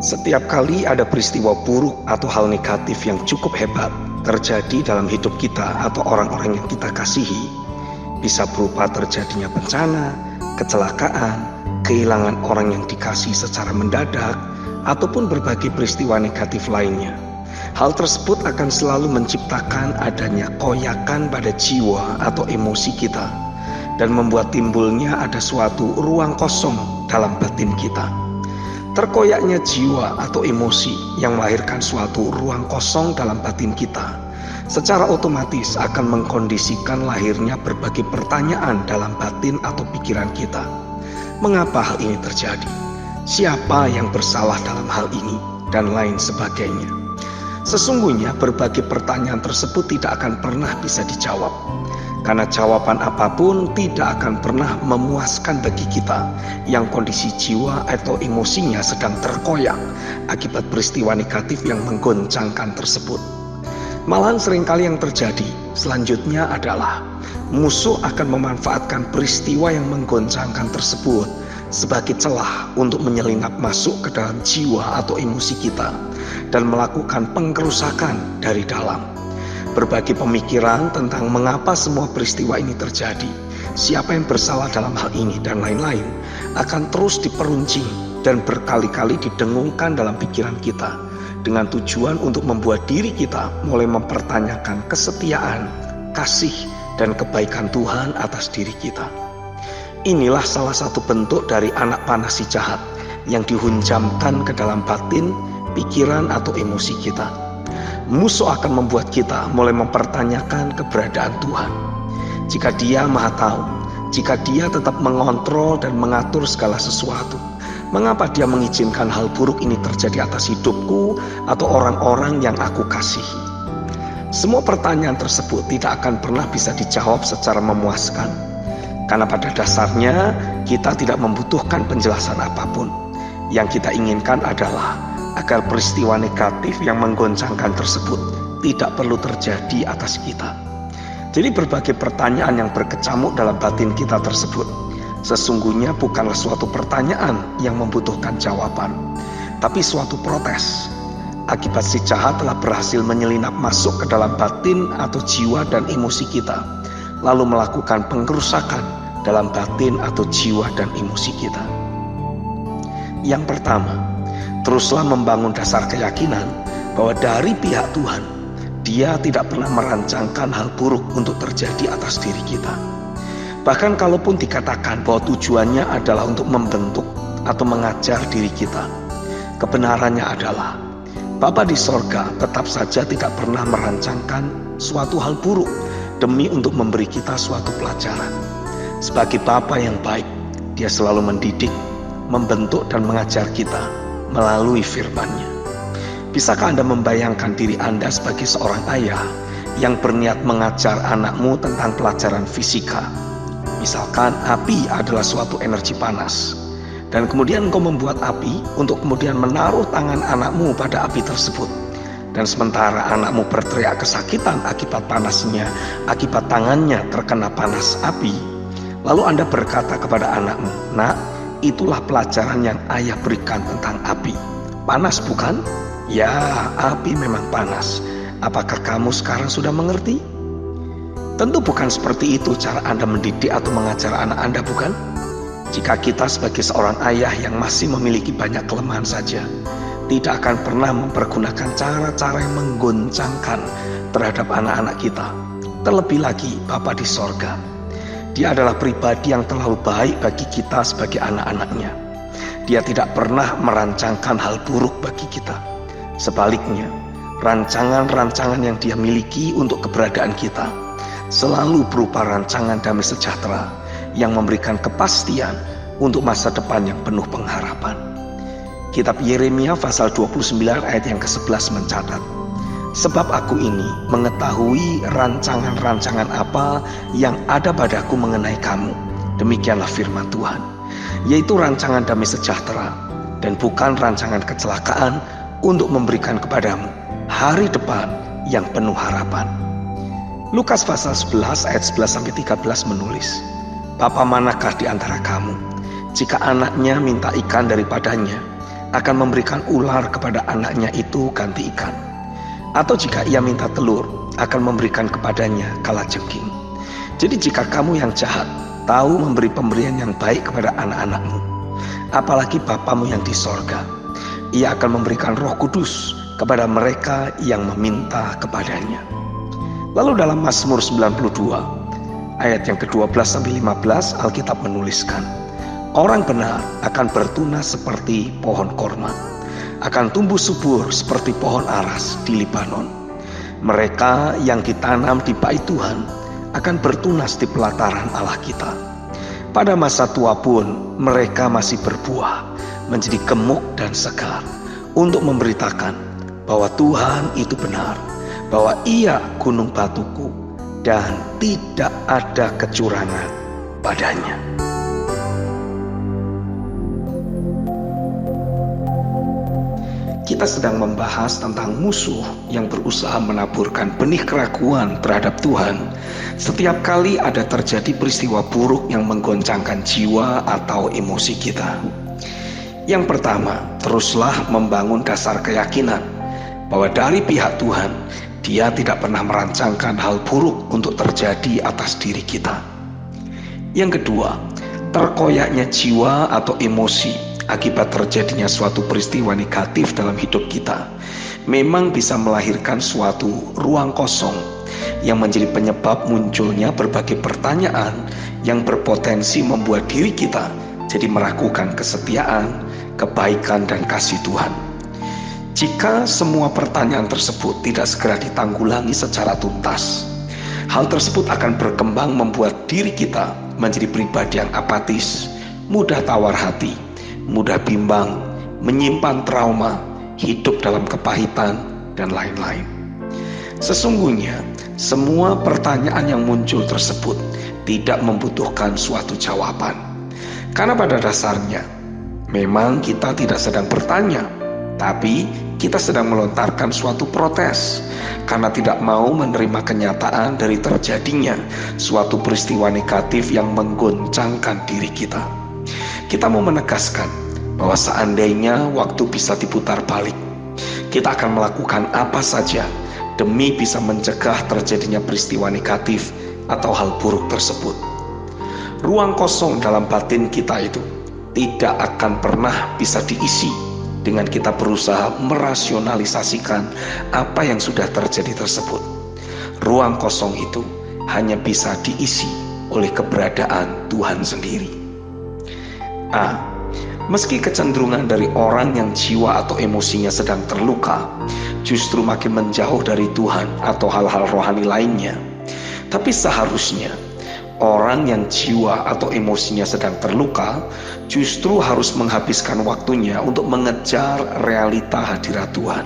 Setiap kali ada peristiwa buruk atau hal negatif yang cukup hebat terjadi dalam hidup kita atau orang-orang yang kita kasihi, bisa berupa terjadinya bencana, kecelakaan, kehilangan orang yang dikasih secara mendadak, ataupun berbagai peristiwa negatif lainnya. Hal tersebut akan selalu menciptakan adanya koyakan pada jiwa atau emosi kita dan membuat timbulnya ada suatu ruang kosong dalam batin kita. Terkoyaknya jiwa atau emosi yang melahirkan suatu ruang kosong dalam batin kita secara otomatis akan mengkondisikan lahirnya berbagai pertanyaan dalam batin atau pikiran kita. Mengapa hal ini terjadi? Siapa yang bersalah dalam hal ini? Dan lain sebagainya. Sesungguhnya berbagai pertanyaan tersebut tidak akan pernah bisa dijawab, karena jawaban apapun tidak akan pernah memuaskan bagi kita yang kondisi jiwa atau emosinya sedang terkoyak akibat peristiwa negatif yang menggoncangkan tersebut. Malahan seringkali yang terjadi selanjutnya adalah musuh akan memanfaatkan peristiwa yang menggoncangkan tersebut sebagai celah untuk menyelinap masuk ke dalam jiwa atau emosi kita dan melakukan pengkerusakan dari dalam. Berbagai pemikiran tentang mengapa semua peristiwa ini terjadi, siapa yang bersalah dalam hal ini, dan lain-lain akan terus diperuncing dan berkali-kali didengungkan dalam pikiran kita dengan tujuan untuk membuat diri kita mulai mempertanyakan kesetiaan, kasih, dan kebaikan Tuhan atas diri kita. Inilah salah satu bentuk dari anak panah si jahat yang dihunjamkan ke dalam batin, pikiran, atau emosi kita. Musuh akan membuat kita mulai mempertanyakan keberadaan Tuhan. Jika Dia Maha Tahu, jika Dia tetap mengontrol dan mengatur segala sesuatu, mengapa Dia mengizinkan hal buruk ini terjadi atas hidupku atau orang-orang yang aku kasihi? Semua pertanyaan tersebut tidak akan pernah bisa dijawab secara memuaskan, karena pada dasarnya kita tidak membutuhkan penjelasan apapun. Yang kita inginkan adalah agar peristiwa negatif yang menggoncangkan tersebut tidak perlu terjadi atas kita. Jadi berbagai pertanyaan yang berkecamuk dalam batin kita tersebut sesungguhnya bukanlah suatu pertanyaan yang membutuhkan jawaban, tapi suatu protes akibat si jahat telah berhasil menyelinap masuk ke dalam batin atau jiwa dan emosi kita, lalu melakukan pengkerusakan dalam batin atau jiwa dan emosi kita. Yang pertama, teruslah membangun dasar keyakinan bahwa dari pihak Tuhan, Dia tidak pernah merancangkan hal buruk untuk terjadi atas diri kita. Bahkan kalaupun dikatakan bahwa tujuannya adalah untuk membentuk atau mengajar diri kita, kebenarannya adalah Bapa di sorga tetap saja tidak pernah merancangkan suatu hal buruk demi untuk memberi kita suatu pelajaran. Sebagai Bapa yang baik, Dia selalu mendidik, membentuk, dan mengajar kita melalui firman-Nya. Bisakah Anda membayangkan diri Anda sebagai seorang ayah yang berniat mengajar anakmu tentang pelajaran fisika? Misalkan api adalah suatu energi panas, dan kemudian engkau membuat api untuk kemudian menaruh tangan anakmu pada api tersebut. Dan sementara anakmu berteriak kesakitan akibat panasnya, akibat tangannya terkena panas api, lalu Anda berkata kepada anakmu, "Nak, itulah pelajaran yang ayah berikan tentang api. Panas bukan? Ya, api memang panas. Apakah kamu sekarang sudah mengerti?" Tentu bukan seperti itu cara Anda mendidik atau mengajar anak Anda, bukan? Jika kita sebagai seorang ayah yang masih memiliki banyak kelemahan saja, tidak akan pernah mempergunakan cara-cara yang menggoncangkan terhadap anak-anak kita. Terlebih lagi Bapa di sorga, Dia adalah pribadi yang terlalu baik bagi kita sebagai anak-anaknya. Dia tidak pernah merancangkan hal buruk bagi kita. Sebaliknya, rancangan-rancangan yang Dia miliki untuk keberadaan kita selalu berupa rancangan damai sejahtera yang memberikan kepastian untuk masa depan yang penuh pengharapan. Kitab Yeremia pasal 29 ayat yang ke-11 mencatat, "Sebab aku ini mengetahui rancangan-rancangan apa yang ada padaku mengenai kamu, demikianlah firman Tuhan, yaitu rancangan damai sejahtera dan bukan rancangan kecelakaan, untuk memberikan kepadamu hari depan yang penuh harapan." Lukas pasal 11 ayat 11-13 menulis, "Bapa manakah di antara kamu, jika anaknya minta ikan daripadanya, akan memberikan ular kepada anaknya itu ganti ikan. Atau jika ia minta telur, akan memberikan kepadanya kalajengking. Jadi jika kamu yang jahat tahu memberi pemberian yang baik kepada anak-anakmu, apalagi Bapamu yang di sorga, ia akan memberikan Roh Kudus kepada mereka yang meminta kepadanya. Lalu dalam Mazmur 92 ayat yang ke-12 sampai 15, Alkitab menuliskan, orang benar akan bertunas seperti pohon korma, akan tumbuh subur seperti pohon aras di Libanon. Mereka yang ditanam di bait Tuhan akan bertunas di pelataran Allah kita. Pada masa tua pun mereka masih berbuah, menjadi gemuk dan segar, untuk memberitakan bahwa Tuhan itu benar, bahwa Ia gunung batuku dan tidak ada kecurangan padanya. Kita sedang membahas tentang musuh yang berusaha menaburkan benih keraguan terhadap Tuhan setiap kali ada terjadi peristiwa buruk yang menggoncangkan jiwa atau emosi kita. Yang pertama, teruslah membangun dasar keyakinan bahwa dari pihak Tuhan, Dia tidak pernah merancangkan hal buruk untuk terjadi atas diri kita. Yang kedua, terkoyaknya jiwa atau emosi akibat terjadinya suatu peristiwa negatif dalam hidup kita memang bisa melahirkan suatu ruang kosong yang menjadi penyebab munculnya berbagai pertanyaan yang berpotensi membuat diri kita jadi meragukan kesetiaan, kebaikan, dan kasih Tuhan. Jika semua pertanyaan tersebut tidak segera ditanggulangi secara tuntas, hal tersebut akan berkembang membuat diri kita menjadi pribadi yang apatis, mudah tawar hati, mudah bimbang, menyimpan trauma, hidup dalam kepahitan, dan lain-lain. Sesungguhnya, semua pertanyaan yang muncul tersebut tidak membutuhkan suatu jawaban. Karena pada dasarnya, memang kita tidak sedang bertanya, tapi kita sedang melontarkan suatu protes karena tidak mau menerima kenyataan dari terjadinya suatu peristiwa negatif yang menggoncangkan diri kita. Kita mau menegaskan bahwa seandainya waktu bisa diputar balik, kita akan melakukan apa saja demi bisa mencegah terjadinya peristiwa negatif atau hal buruk tersebut. Ruang kosong dalam batin kita itu tidak akan pernah bisa diisi dengan kita berusaha merasionalisasikan apa yang sudah terjadi tersebut. Ruang kosong itu hanya bisa diisi oleh keberadaan Tuhan sendiri. Meski kecenderungan dari orang yang jiwa atau emosinya sedang terluka justru makin menjauh dari Tuhan atau hal-hal rohani lainnya, tapi seharusnya orang yang jiwa atau emosinya sedang terluka justru harus menghabiskan waktunya untuk mengejar realita hadirat Tuhan.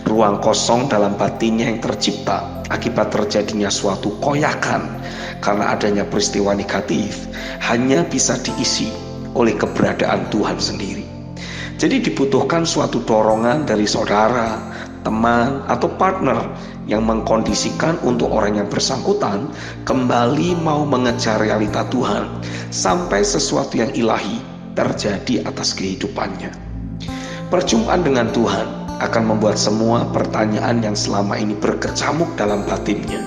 Ruang kosong dalam batinnya yang tercipta akibat terjadinya suatu koyakan karena adanya peristiwa negatif hanya bisa diisi oleh keberadaan Tuhan sendiri. Jadi dibutuhkan suatu dorongan dari saudara, teman, atau partner yang mengkondisikan untuk orang yang bersangkutan kembali mau mengejar realita Tuhan sampai sesuatu yang ilahi terjadi atas kehidupannya. Perjumpaan dengan Tuhan akan membuat semua pertanyaan yang selama ini berkecamuk dalam batinnya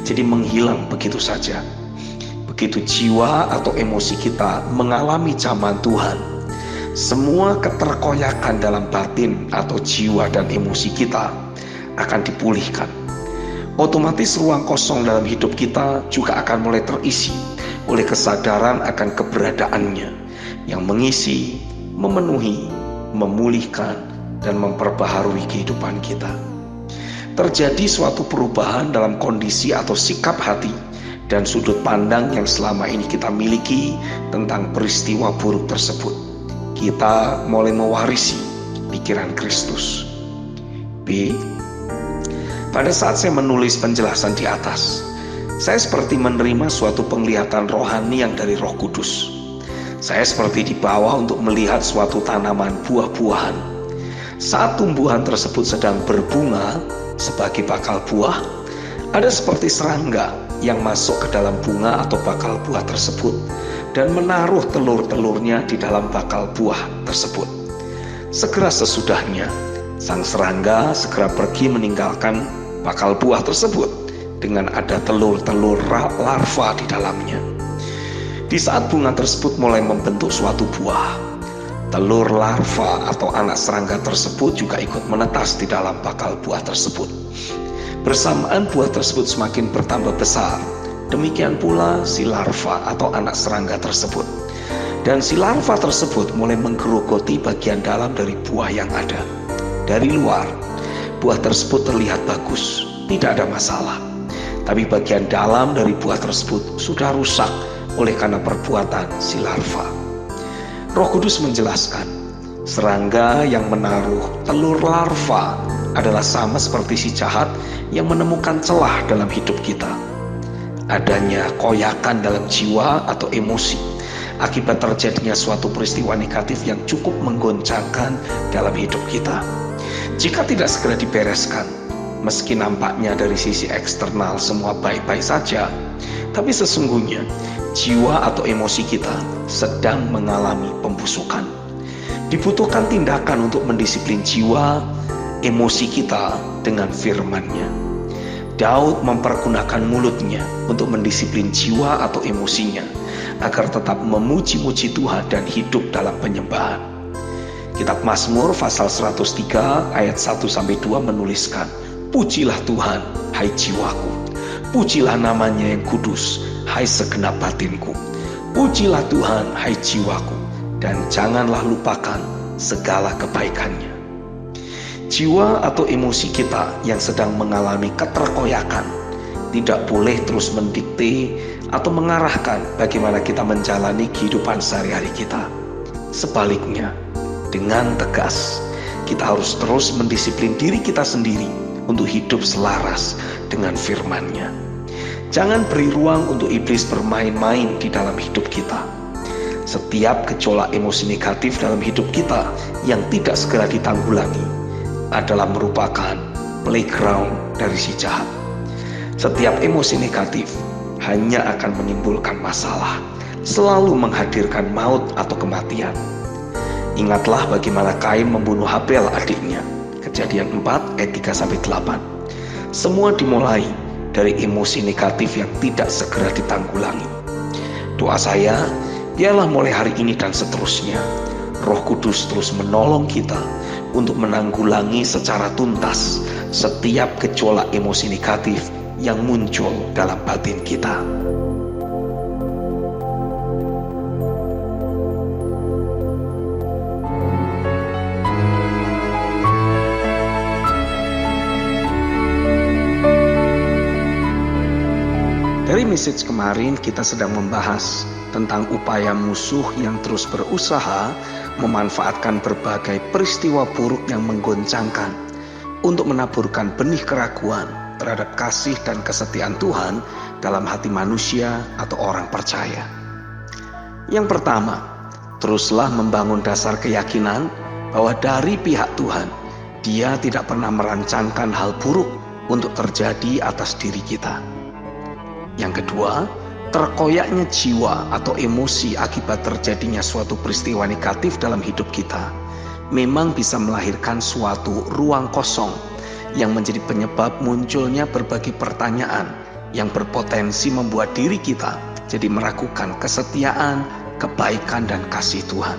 jadi menghilang begitu saja. Begitu jiwa atau emosi kita mengalami jamah Tuhan, semua keterkoyakan dalam batin atau jiwa dan emosi kita akan dipulihkan. Otomatis ruang kosong dalam hidup kita juga akan mulai terisi oleh kesadaran akan keberadaannya yang mengisi, memenuhi, memulihkan, dan memperbaharui kehidupan kita. Terjadi suatu perubahan dalam kondisi atau sikap hati dan sudut pandang yang selama ini kita miliki tentang peristiwa buruk tersebut. Kita mulai mewarisi pikiran Kristus. B. Pada saat saya menulis penjelasan di atas, saya seperti menerima suatu penglihatan rohani yang dari Roh Kudus. Saya seperti dibawa untuk melihat suatu tanaman buah-buahan. Saat tumbuhan tersebut sedang berbunga sebagai bakal buah, ada seperti serangga yang masuk ke dalam bunga atau bakal buah tersebut dan menaruh telur-telurnya di dalam bakal buah tersebut. Segera sesudahnya, sang serangga segera pergi meninggalkan bakal buah tersebut dengan ada telur-telur larva di dalamnya. Di saat bunga tersebut mulai membentuk suatu buah, telur larva atau anak serangga tersebut juga ikut menetas di dalam bakal buah tersebut. Bersamaan buah tersebut semakin bertambah besar, demikian pula si larva atau anak serangga tersebut. Dan si larva tersebut mulai menggerogoti bagian dalam dari buah yang ada. Dari luar, buah tersebut terlihat bagus, tidak ada masalah. Tapi bagian dalam dari buah tersebut sudah rusak oleh karena perbuatan si larva. Roh Kudus menjelaskan, serangga yang menaruh telur larva adalah sama seperti si jahat yang menemukan celah dalam hidup kita. Adanya koyakan dalam jiwa atau emosi akibat terjadinya suatu peristiwa negatif yang cukup menggoncangkan dalam hidup kita. Jika tidak segera dibereskan, meski nampaknya dari sisi eksternal semua baik-baik saja, tapi sesungguhnya jiwa atau emosi kita sedang mengalami pembusukan. Dibutuhkan tindakan untuk mendisiplin jiwa, emosi kita dengan firman-Nya. Daud mempergunakan mulutnya untuk mendisiplin jiwa atau emosinya agar tetap memuji-muji Tuhan dan hidup dalam penyembahan. Kitab Mazmur pasal 103 ayat 1-2 menuliskan, "Pujilah Tuhan, hai jiwaku. Pujilah namanya yang kudus, hai segenap batinku. Pujilah Tuhan, hai jiwaku, dan janganlah lupakan segala kebaikannya." Jiwa atau emosi kita yang sedang mengalami keterkoyakan tidak boleh terus mendikte atau mengarahkan bagaimana kita menjalani kehidupan sehari-hari kita. Sebaliknya, dengan tegas, kita harus terus mendisiplin diri kita sendiri untuk hidup selaras dengan firman-Nya. Jangan beri ruang untuk iblis bermain-main di dalam hidup kita. Setiap gejolak emosi negatif dalam hidup kita yang tidak segera ditanggulangi adalah merupakan playground dari si jahat. Setiap emosi negatif hanya akan menimbulkan masalah, selalu menghadirkan maut atau kematian. Ingatlah bagaimana Kain membunuh Habel adiknya. Kejadian 4 ayat 3-8. Semua dimulai dari emosi negatif yang tidak segera ditanggulangi. Doa saya, biarlah mulai hari ini dan seterusnya, Roh Kudus terus menolong kita untuk menanggulangi secara tuntas setiap gejolak emosi negatif yang muncul dalam batin kita. Dari message kemarin kita sedang membahas tentang upaya musuh yang terus berusaha memanfaatkan berbagai peristiwa buruk yang menggoncangkan untuk menaburkan benih keraguan terhadap kasih dan kesetiaan Tuhan dalam hati manusia atau orang percaya. Yang pertama, teruslah membangun dasar keyakinan bahwa dari pihak Tuhan, Dia tidak pernah merancangkan hal buruk untuk terjadi atas diri kita. Yang kedua, terkoyaknya jiwa atau emosi akibat terjadinya suatu peristiwa negatif dalam hidup kita memang bisa melahirkan suatu ruang kosong yang menjadi penyebab munculnya berbagai pertanyaan yang berpotensi membuat diri kita jadi meragukan kesetiaan, kebaikan, dan kasih Tuhan.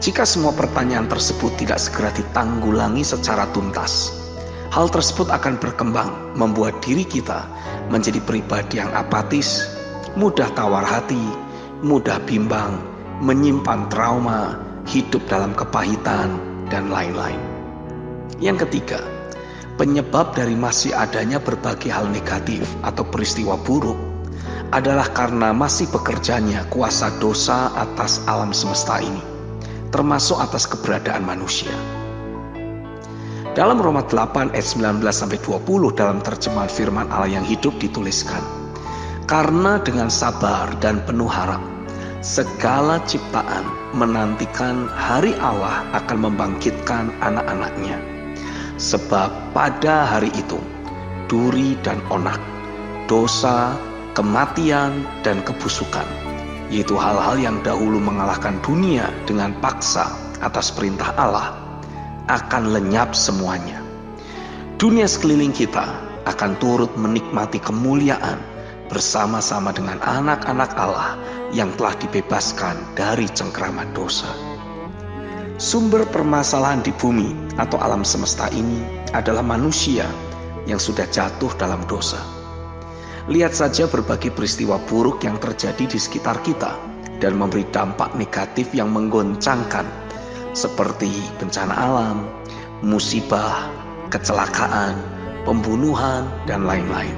Jika semua pertanyaan tersebut tidak segera ditanggulangi secara tuntas, hal tersebut akan berkembang membuat diri kita menjadi pribadi yang apatis, mudah tawar hati, mudah bimbang, menyimpan trauma, hidup dalam kepahitan, dan lain-lain. Yang ketiga, penyebab dari masih adanya berbagai hal negatif atau peristiwa buruk adalah karena masih bekerjanya kuasa dosa atas alam semesta ini, termasuk atas keberadaan manusia. Dalam Roma 8 ayat 19-20 dalam terjemahan firman Allah yang hidup dituliskan, "Karena dengan sabar dan penuh harap, segala ciptaan menantikan hari Allah akan membangkitkan anak-anaknya. Sebab pada hari itu, duri dan onak, dosa, kematian, dan kebusukan, yaitu hal-hal yang dahulu mengalahkan dunia dengan paksa atas perintah Allah, akan lenyap semuanya. Dunia sekeliling kita akan turut menikmati kemuliaan bersama-sama dengan anak-anak Allah yang telah dibebaskan dari cengkraman dosa. Sumber permasalahan di bumi atau alam semesta ini adalah manusia yang sudah jatuh dalam dosa. Lihat saja berbagai peristiwa buruk yang terjadi di sekitar kita dan memberi dampak negatif yang menggoncangkan, seperti bencana alam, musibah, kecelakaan, pembunuhan, dan lain-lain.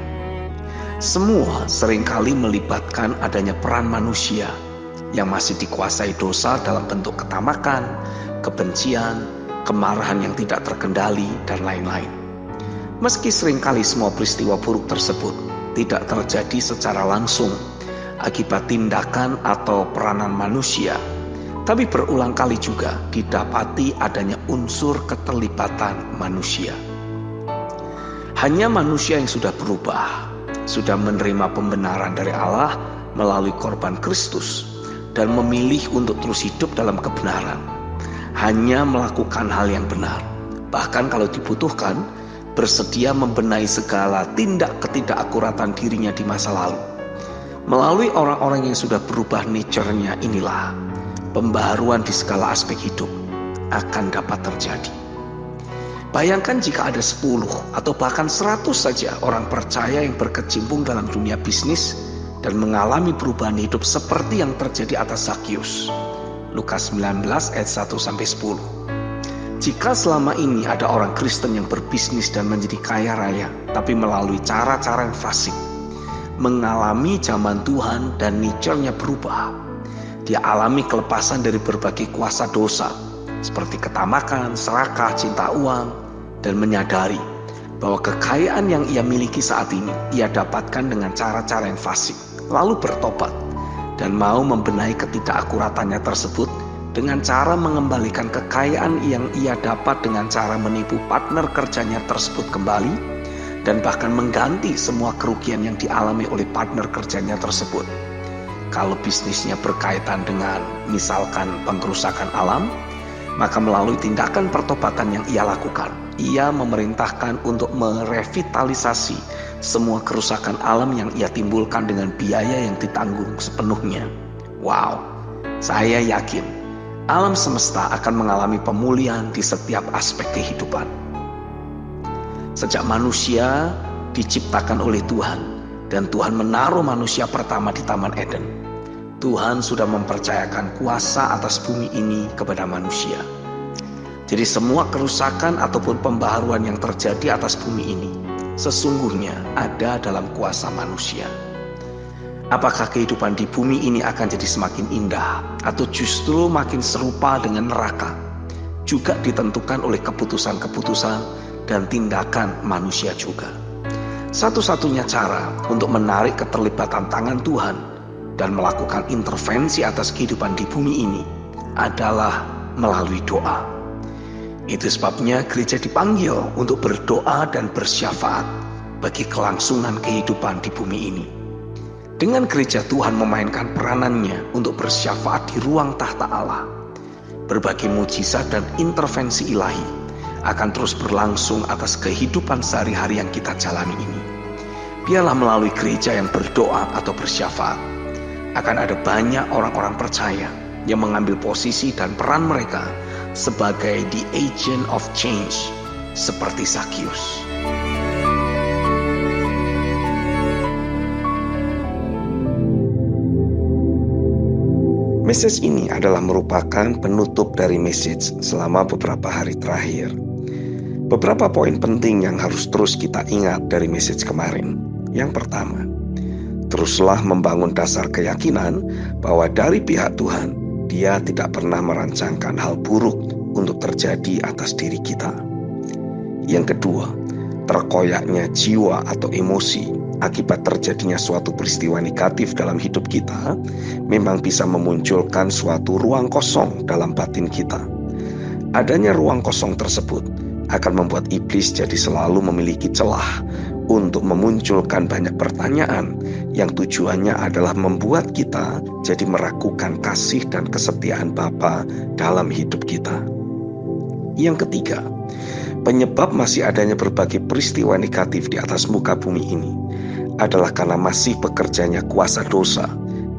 Semua seringkali melibatkan adanya peran manusia yang masih dikuasai dosa dalam bentuk ketamakan, kebencian, kemarahan yang tidak terkendali, dan lain-lain. Meski seringkali semua peristiwa buruk tersebut tidak terjadi secara langsung akibat tindakan atau peranan manusia, tapi berulang kali juga didapati adanya unsur keterlibatan manusia. Hanya manusia yang sudah berubah, sudah menerima pembenaran dari Allah melalui korban Kristus, dan memilih untuk terus hidup dalam kebenaran, hanya melakukan hal yang benar, bahkan kalau dibutuhkan, bersedia membenahi segala tindak ketidakakuratan dirinya di masa lalu. Melalui orang-orang yang sudah berubah nature-nya inilah, pembaharuan di segala aspek hidup akan dapat terjadi. Bayangkan jika ada 10 atau bahkan 100 saja orang percaya yang berkecimpung dalam dunia bisnis dan mengalami perubahan hidup seperti yang terjadi atas Zakius. Lukas 19 ayat 1-10. Jika selama ini ada orang Kristen yang berbisnis dan menjadi kaya raya, tapi melalui cara-cara yang fasik, mengalami zaman Tuhan dan nature-nya berubah, dia alami kelepasan dari berbagai kuasa dosa, seperti ketamakan, serakah, cinta uang, dan menyadari bahwa kekayaan yang ia miliki saat ini ia dapatkan dengan cara-cara yang fasik, lalu bertobat dan mau membenahi ketidakakuratannya tersebut dengan cara mengembalikan kekayaan yang ia dapat dengan cara menipu partner kerjanya tersebut kembali, dan bahkan mengganti semua kerugian yang dialami oleh partner kerjanya tersebut. Kalau bisnisnya berkaitan dengan misalkan pengrusakan alam, maka melalui tindakan pertobatan yang ia lakukan, ia memerintahkan untuk merevitalisasi semua kerusakan alam yang ia timbulkan dengan biaya yang ditanggung sepenuhnya. Wow, saya yakin alam semesta akan mengalami pemulihan di setiap aspek kehidupan. Sejak manusia diciptakan oleh Tuhan dan Tuhan menaruh manusia pertama di Taman Eden, Tuhan sudah mempercayakan kuasa atas bumi ini kepada manusia. Jadi semua kerusakan ataupun pembaharuan yang terjadi atas bumi ini sesungguhnya ada dalam kuasa manusia. Apakah kehidupan di bumi ini akan jadi semakin indah atau justru makin serupa dengan neraka, juga ditentukan oleh keputusan-keputusan dan tindakan manusia juga. Satu-satunya cara untuk menarik keterlibatan tangan Tuhan dan melakukan intervensi atas kehidupan di bumi ini adalah melalui doa. Itu sebabnya gereja dipanggil untuk berdoa dan bersyafaat bagi kelangsungan kehidupan di bumi ini. Dengan gereja Tuhan memainkan peranannya untuk bersyafaat di ruang tahta Allah, berbagai mujizat dan intervensi ilahi akan terus berlangsung atas kehidupan sehari-hari yang kita jalani ini. Biarlah melalui gereja yang berdoa atau bersyafaat, akan ada banyak orang-orang percaya yang mengambil posisi dan peran mereka sebagai the agent of change, seperti Zakius. Message ini adalah merupakan penutup dari message selama beberapa hari terakhir. Beberapa poin penting yang harus terus kita ingat dari message kemarin. Yang pertama, teruslah membangun dasar keyakinan bahwa dari pihak Tuhan, Dia tidak pernah merancangkan hal buruk untuk terjadi atas diri kita. Yang kedua, terkoyaknya jiwa atau emosi akibat terjadinya suatu peristiwa negatif dalam hidup kita memang bisa memunculkan suatu ruang kosong dalam batin kita. Adanya ruang kosong tersebut akan membuat iblis jadi selalu memiliki celah untuk memunculkan banyak pertanyaan yang tujuannya adalah membuat kita jadi meragukan kasih dan kesetiaan Bapa dalam hidup kita. Yang ketiga, penyebab masih adanya berbagai peristiwa negatif di atas muka bumi ini adalah karena masih bekerjanya kuasa dosa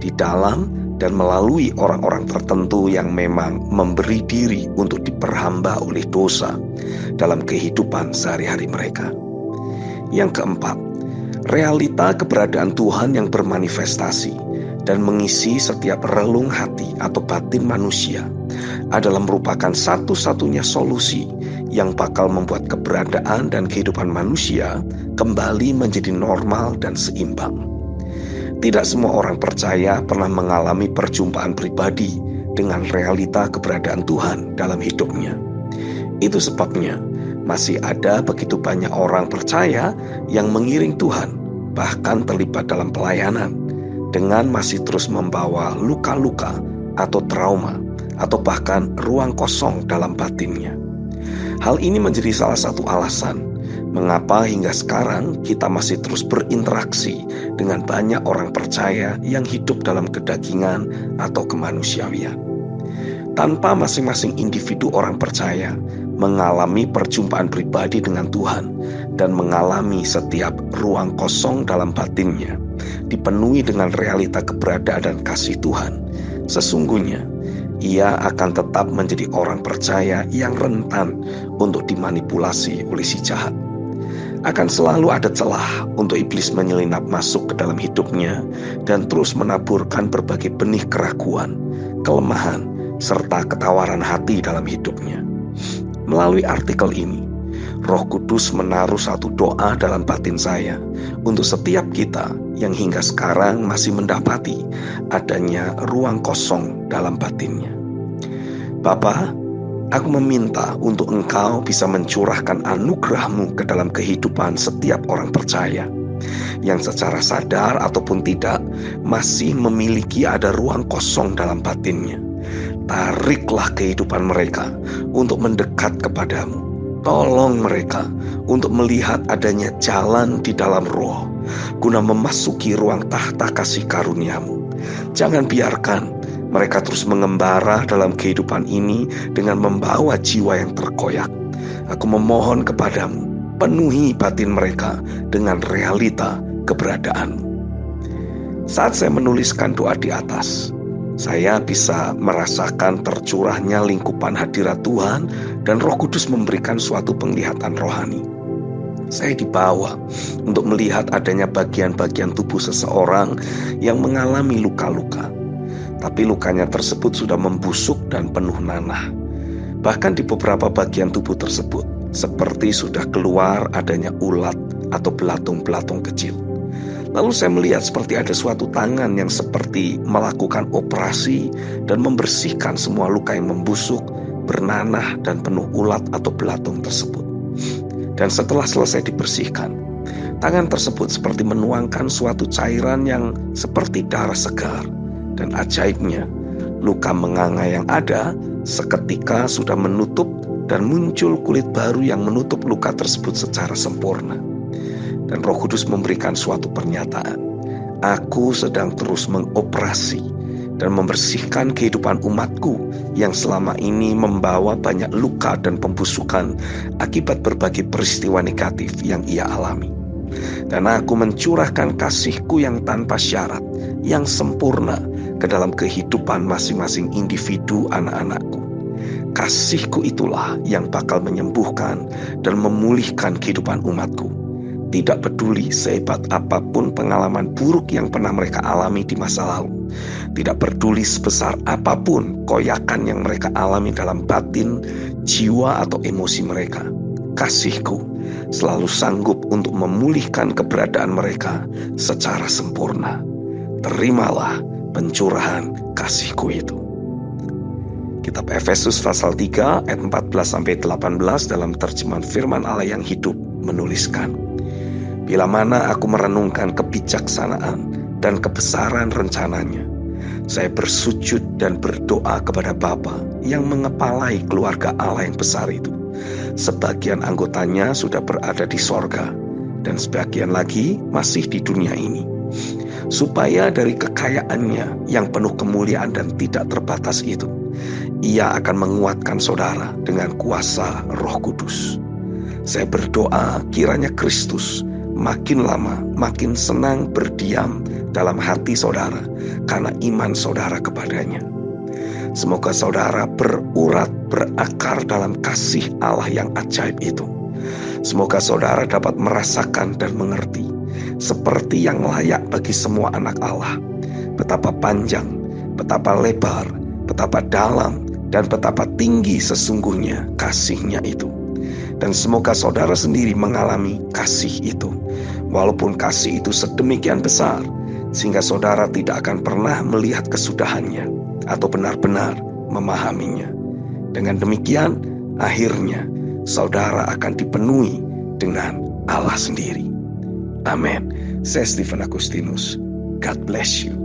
di dalam dan melalui orang-orang tertentu yang memang memberi diri untuk diperhamba oleh dosa dalam kehidupan sehari-hari mereka. Yang keempat, realita keberadaan Tuhan yang bermanifestasi dan mengisi setiap relung hati atau batin manusia adalah merupakan satu-satunya solusi yang bakal membuat keberadaan dan kehidupan manusia kembali menjadi normal dan seimbang. Tidak semua orang percaya pernah mengalami perjumpaan pribadi dengan realita keberadaan Tuhan dalam hidupnya. Itu sebabnya masih ada begitu banyak orang percaya yang mengiring Tuhan, bahkan terlibat dalam pelayanan, dengan masih terus membawa luka-luka atau trauma, atau bahkan ruang kosong dalam batinnya. Hal ini menjadi salah satu alasan mengapa hingga sekarang kita masih terus berinteraksi dengan banyak orang percaya yang hidup dalam kedagingan atau kemanusiawian. Tanpa masing-masing individu orang percaya mengalami perjumpaan pribadi dengan Tuhan dan mengalami setiap ruang kosong dalam batinnya dipenuhi dengan realita keberadaan dan kasih Tuhan, sesungguhnya ia akan tetap menjadi orang percaya yang rentan untuk dimanipulasi oleh si jahat. Akan selalu ada celah untuk iblis menyelinap masuk ke dalam hidupnya dan terus menaburkan berbagai benih keraguan, kelemahan, serta ketawaran hati dalam hidupnya. Melalui artikel ini, Roh Kudus menaruh satu doa dalam batin saya untuk setiap kita yang hingga sekarang masih mendapati adanya ruang kosong dalam batinnya. Bapa, aku meminta untuk Engkau bisa mencurahkan anugerah-Mu ke dalam kehidupan setiap orang percaya yang secara sadar ataupun tidak masih memiliki ada ruang kosong dalam batinnya. Tariklah kehidupan mereka untuk mendekat kepadamu. Tolong mereka untuk melihat adanya jalan di dalam roh, guna memasuki ruang tahta kasih karunia-Mu. Jangan biarkan mereka terus mengembara dalam kehidupan ini dengan membawa jiwa yang terkoyak. Aku memohon kepadamu, penuhi batin mereka dengan realita keberadaan-Mu. Saat saya menuliskan doa di atas, saya bisa merasakan tercurahnya lingkupan hadirat Tuhan dan Roh Kudus memberikan suatu penglihatan rohani. Saya dibawa untuk melihat adanya bagian-bagian tubuh seseorang yang mengalami luka-luka. Tapi lukanya tersebut sudah membusuk dan penuh nanah. Bahkan di beberapa bagian tubuh tersebut, seperti sudah keluar adanya ulat atau belatung-belatung kecil. Lalu saya melihat seperti ada suatu tangan yang seperti melakukan operasi dan membersihkan semua luka yang membusuk, bernanah, dan penuh ulat atau belatung tersebut. Dan setelah selesai dibersihkan, tangan tersebut seperti menuangkan suatu cairan yang seperti darah segar. Dan ajaibnya, luka menganga yang ada seketika sudah menutup dan muncul kulit baru yang menutup luka tersebut secara sempurna. Dan Roh Kudus memberikan suatu pernyataan. Aku sedang terus mengoperasi dan membersihkan kehidupan umatku yang selama ini membawa banyak luka dan pembusukan akibat berbagai peristiwa negatif yang ia alami. Dan aku mencurahkan kasih-Ku yang tanpa syarat, yang sempurna ke dalam kehidupan masing-masing individu anak-anak-Ku. Kasih-Ku itulah yang bakal menyembuhkan dan memulihkan kehidupan umatku. Tidak peduli sehebat apapun pengalaman buruk yang pernah mereka alami di masa lalu. Tidak peduli sebesar apapun koyakan yang mereka alami dalam batin, jiwa atau emosi mereka. Kasih-Ku selalu sanggup untuk memulihkan keberadaan mereka secara sempurna. Terimalah pencurahan kasih-Ku itu. Kitab Efesus pasal 3 ayat 14-18 dalam terjemahan firman Allah yang hidup menuliskan, bila mana aku merenungkan kebijaksanaan dan kebesaran rencananya, saya bersujud dan berdoa kepada Bapa yang mengepalai keluarga Allah yang besar itu. Sebagian anggotanya sudah berada di sorga dan sebagian lagi masih di dunia ini. supaya dari kekayaannya yang penuh kemuliaan dan tidak terbatas itu, Ia akan menguatkan saudara dengan kuasa Roh Kudus. Saya berdoa kiranya Kristus makin lama makin senang berdiam dalam hati saudara karena iman saudara kepadanya. Semoga saudara berurat berakar dalam kasih Allah yang ajaib itu. Semoga saudara dapat merasakan dan mengerti seperti yang layak bagi semua anak Allah, betapa panjang, betapa lebar, betapa dalam, dan betapa tinggi sesungguhnya kasih-Nya itu. Dan semoga saudara sendiri mengalami kasih itu, walaupun kasih itu sedemikian besar, sehingga saudara tidak akan pernah melihat kesudahannya atau benar-benar memahaminya. Dengan demikian, akhirnya saudara akan dipenuhi dengan Allah sendiri. Amin. Saya Stephen Agustinus. God bless you.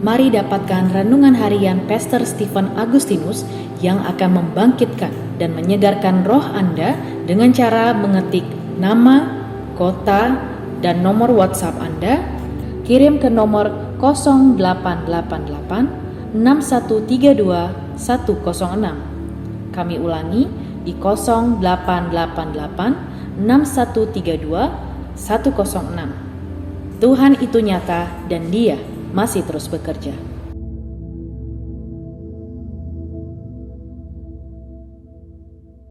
Mari dapatkan renungan harian Pastor Stephen Agustinus yang akan membangkitkan dan menyegarkan roh Anda dengan cara mengetik nama, kota, dan nomor WhatsApp Anda. Kirim ke nomor 0888 6132 106. Kami ulangi di 0888 6132 106. Tuhan itu nyata dan Dia masih terus bekerja.